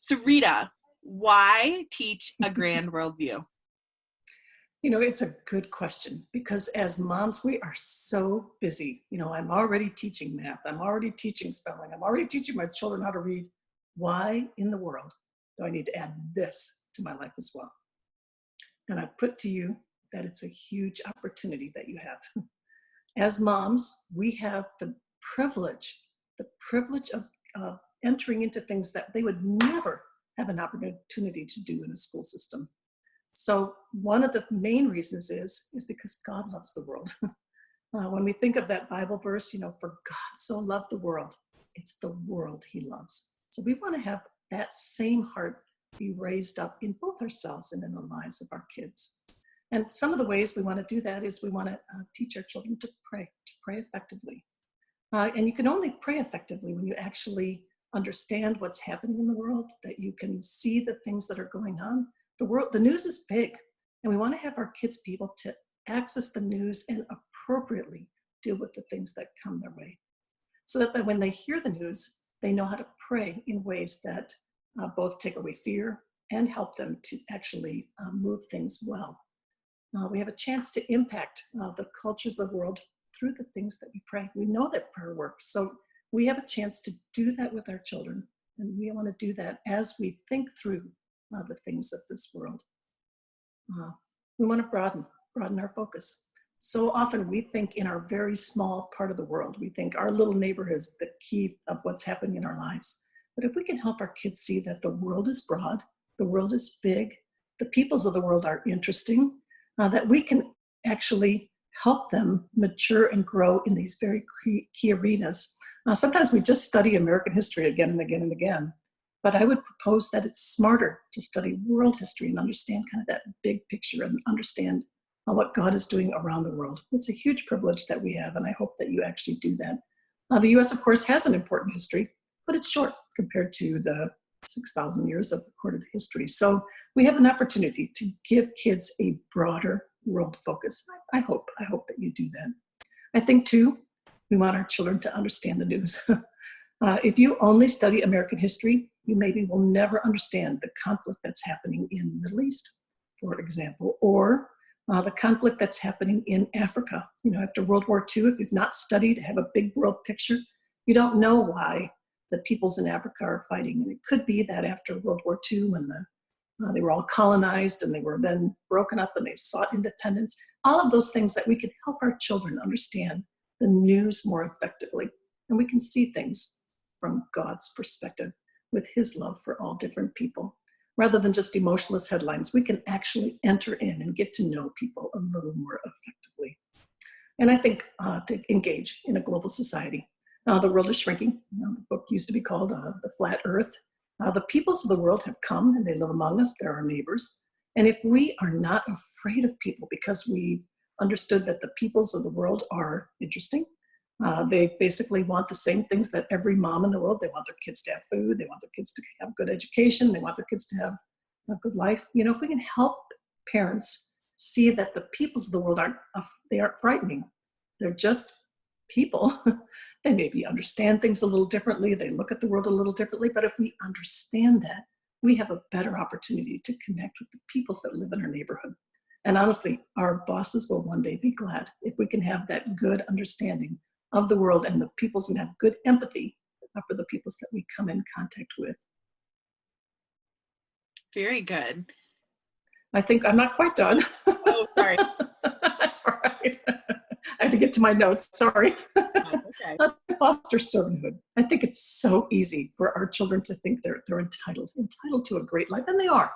Sarita, why teach a grand worldview? It's a good question because as moms, we are so busy. I'm already teaching math. I'm already teaching spelling. I'm already teaching my children how to read. Why in the world do I need to add this to my life as well? And I put to you that it's a huge opportunity that you have. As moms, we have the privilege of entering into things that they would never have an opportunity to do in a school system. So one of the main reasons is because God loves the world. When we think of that Bible verse, for God so loved the world, it's the world he loves. So we want to have that same heart be raised up in both ourselves and in the lives of our kids. And some of the ways we want to do that is we want to teach our children to pray effectively. And you can only pray effectively when you actually understand what's happening in the world, that you can see the things that are going on. The news is big, and we want to have our kids be able to access the news and appropriately deal with the things that come their way. So that when they hear the news, they know how to pray in ways that both take away fear and help them to actually move things well. We have a chance to impact the cultures of the world through the things that we pray. We know that prayer works, so we have a chance to do that with our children, and we want to do that as we think through the things of this world. We want to broaden our focus. So often we think in our very small part of the world. We think our little neighborhood is the key of what's happening in our lives. But if we can help our kids see that the world is broad, the world is big, the peoples of the world are interesting, that we can actually help them mature and grow in these very key arenas. Sometimes we just study American history again and again and again. But I would propose that it's smarter to study world history and understand kind of that big picture and understand what God is doing around the world. It's a huge privilege that we have, and I hope that you actually do that. The U.S., of course, has an important history, but it's short compared to the 6,000 years of recorded history. So we have an opportunity to give kids a broader world focus. I hope that you do that. I think, too, we want our children to understand the news. If you only study American history, you maybe will never understand the conflict that's happening in the Middle East, for example, or the conflict that's happening in Africa. After World War II, if you've not studied, have a big world picture, you don't know why the peoples in Africa are fighting. And it could be that after World War II, when they were all colonized and they were then broken up and they sought independence, all of those things that we can help our children understand the news more effectively. And we can see things from God's perspective with his love for all different people. Rather than just emotionless headlines, we can actually enter in and get to know people a little more effectively. And I think to engage in a global society. The world is shrinking. The book used to be called The Flat Earth. The peoples of the world have come and they live among us. They're our neighbors. And if we are not afraid of people because we've understood that the peoples of the world are interesting, they basically want the same things that every mom in the world. They want their kids to have food. They want their kids to have good education. They want their kids to have a good life. If we can help parents see that the peoples of the world aren't frightening. They're just people. They maybe understand things a little differently. They look at the world a little differently. But if we understand that, we have a better opportunity to connect with the peoples that live in our neighborhood. And honestly, our bosses will one day be glad if we can have that good understanding of the world and the peoples and have good empathy for the peoples that we come in contact with. Very good. I think I'm not quite done. Oh, sorry. That's all right. I had to get to my notes. Sorry. Okay. Foster servanthood. I think it's so easy for our children to think they're entitled to a great life, and they are.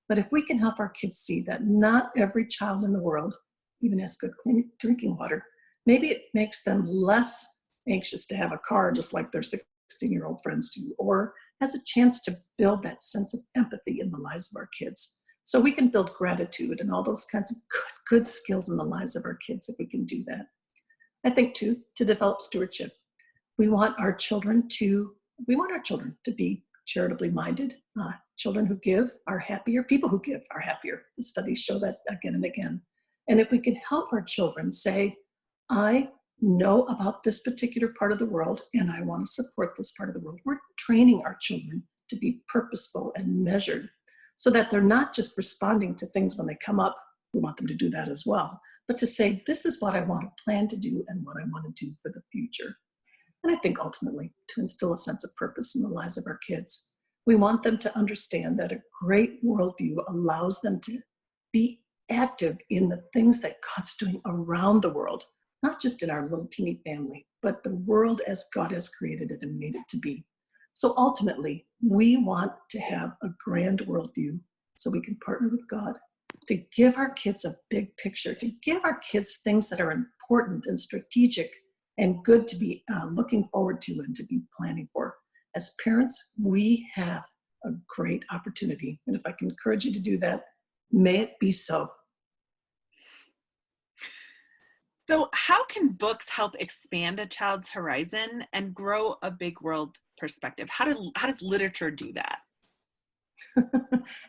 But if we can help our kids see that not every child in the world even has good, clean drinking water, maybe it makes them less anxious to have a car just like their 16-year-old friends do, or has a chance to build that sense of empathy in the lives of our kids. So we can build gratitude and all those kinds of good skills in the lives of our kids if we can do that. I think, too, to develop stewardship. We want our children to be charitably minded. Children who give are happier. People who give are happier. The studies show that again and again. And if we can help our children say, I know about this particular part of the world and I want to support this part of the world, we're training our children to be purposeful and measured so that they're not just responding to things when they come up. We want them to do that as well, but to say, this is what I want to plan to do and what I want to do for the future. And I think ultimately to instill a sense of purpose in the lives of our kids. We want them to understand that a great worldview allows them to be active in the things that God's doing around the world, not just in our little teeny family, but the world as God has created it and made it to be. So ultimately, we want to have a grand worldview so we can partner with God to give our kids a big picture, to give our kids things that are important and strategic and good to be looking forward to and to be planning for. As parents, we have a great opportunity. And if I can encourage you to do that, may it be so. So how can books help expand a child's horizon and grow a big world perspective? How does literature do that?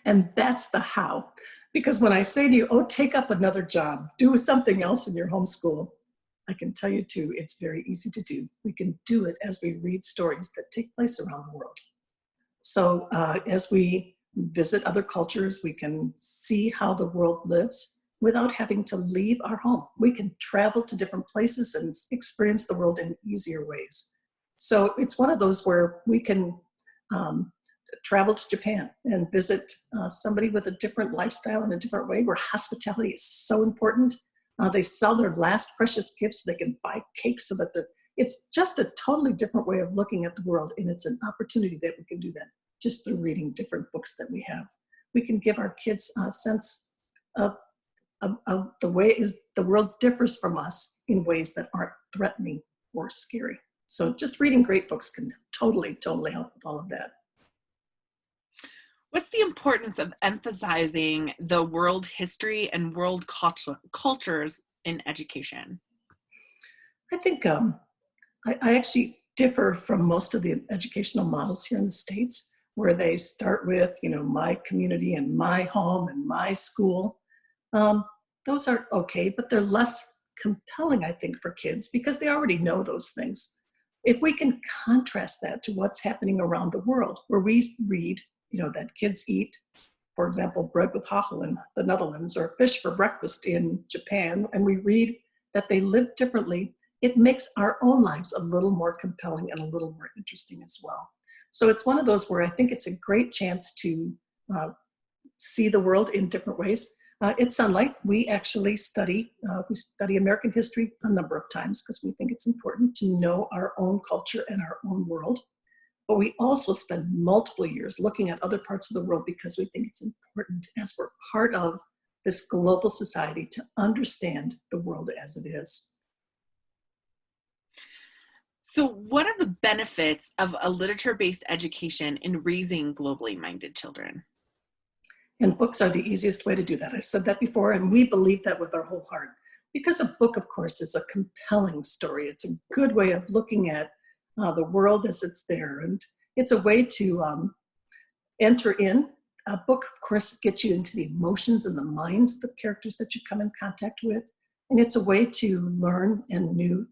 And that's the how. Because when I say to you, oh, take up another job, do something else in your homeschool, I can tell you too, it's very easy to do. We can do it as we read stories that take place around the world. So as we visit other cultures, we can see how the world lives without having to leave our home. We can travel to different places and experience the world in easier ways. So it's one of those where we can travel to Japan and visit somebody with a different lifestyle in a different way, where hospitality is so important. They sell their last precious gifts so they can buy cakes so that it's just a totally different way of looking at the world. And it's an opportunity that we can do that just through reading different books that we have. We can give our kids a sense of the way the world differs from us in ways that aren't threatening or scary. So just reading great books can totally help with all of that. What's the importance of emphasizing the world history and world cultures in education? I think I actually differ from most of the educational models here in the States, where they start with, my community and my home and my school. Those are okay, but they're less compelling, I think, for kids because they already know those things. If we can contrast that to what's happening around the world, where we read, that kids eat, for example, bread with hachel in the Netherlands or fish for breakfast in Japan, and we read that they live differently, it makes our own lives a little more compelling and a little more interesting as well. So it's one of those where I think it's a great chance to see the world in different ways. At Sonlight, we actually study American history a number of times because we think it's important to know our own culture and our own world. But we also spend multiple years looking at other parts of the world because we think it's important as we're part of this global society to understand the world as it is. So what are the benefits of a literature-based education in raising globally minded children? And books are the easiest way to do that. I've said that before, and we believe that with our whole heart. Because a book, of course, is a compelling story. It's a good way of looking at the world as it's there. And it's a way to enter in. A book, of course, gets you into the emotions and the minds of the characters that you come in contact with. And it's a way to learn and new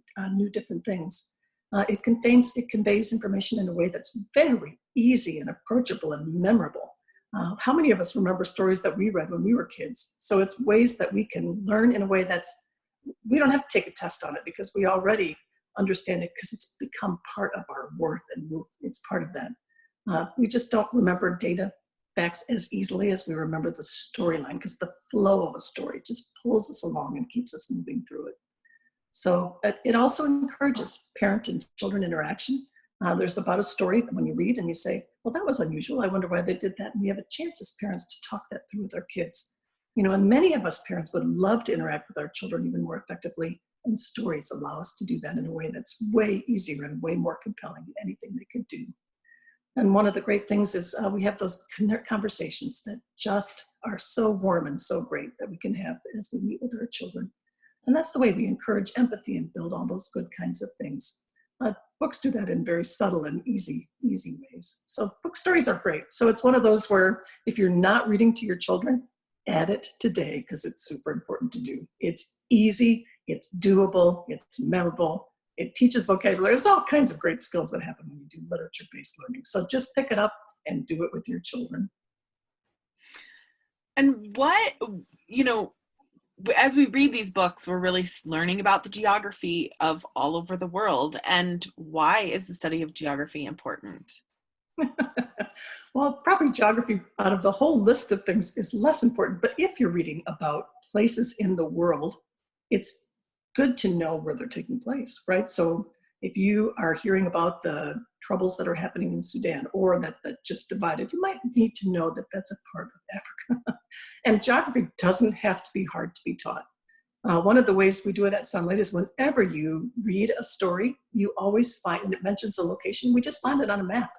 different things. It conveys information in a way that's very easy and approachable and memorable. How many of us remember stories that we read when we were kids? So it's ways that we can learn in a way we don't have to take a test on it because we already understand it because it's become part of our worth and it's part of that. We just don't remember data facts as easily as we remember the storyline because the flow of a story just pulls us along and keeps us moving through it. So it also encourages parent and children interaction. There's about a story that when you read and you say, well, that was unusual. I wonder why they did that. And we have a chance as parents to talk that through with our kids. And many of us parents would love to interact with our children even more effectively. And stories allow us to do that in a way that's way easier and way more compelling than anything they could do. And one of the great things is we have those conversations that just are so warm and so great that we can have as we meet with our children. And that's the way we encourage empathy and build all those good kinds of things. Books do that in very subtle and easy ways. So book stories are great. So it's one of those where if you're not reading to your children, add it today because it's super important to do. It's easy, it's doable, it's memorable, it teaches vocabulary. There's all kinds of great skills that happen when you do literature-based learning. So just pick it up and do it with your children. And what, you know, as we read these books, we're really learning about the geography of all over the world. And why is the study of geography important? Well, probably geography out of the whole list of things is less important. But if you're reading about places in the world, it's good to know where they're taking place, right? So if you are hearing about the troubles that are happening in Sudan or that just divided, you might need to know that that's a part of Africa. And geography doesn't have to be hard to be taught. One of the ways we do it at Sonlight is whenever you read a story, you always find, and it mentions a location, we just find it on a map.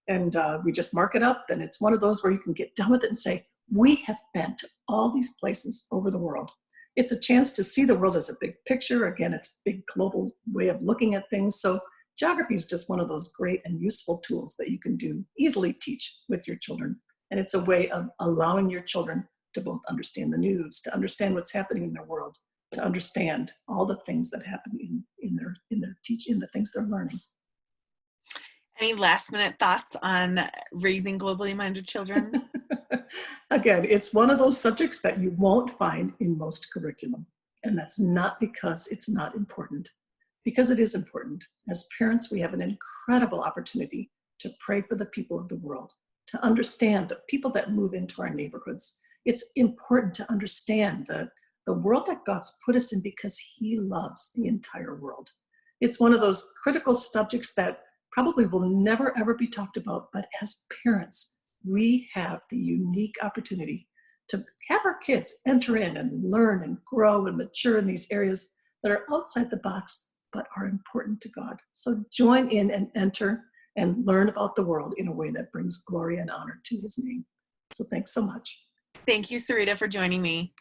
And we just mark it up. And it's one of those where you can get done with it and say, we have been to all these places over the world. It's a chance to see the world as a big picture. Again, it's a big global way of looking at things. So geography is just one of those great and useful tools that you can easily teach with your children. And it's a way of allowing your children to both understand the news, to understand what's happening in their world, to understand all the things that happen in their teaching, the things they're learning. Any last minute thoughts on raising globally minded children? Again, it's one of those subjects that you won't find in most curriculum. And that's not because it's not important, because it is important. As parents, we have an incredible opportunity to pray for the people of the world, to understand the people that move into our neighborhoods. It's important to understand the world that God's put us in because He loves the entire world. It's one of those critical subjects that probably will never, ever be talked about. But as parents, we have the unique opportunity to have our kids enter in and learn and grow and mature in these areas that are outside the box, but are important to God. So join in and enter and learn about the world in a way that brings glory and honor to His name. So thanks so much. Thank you, Sarita, for joining me.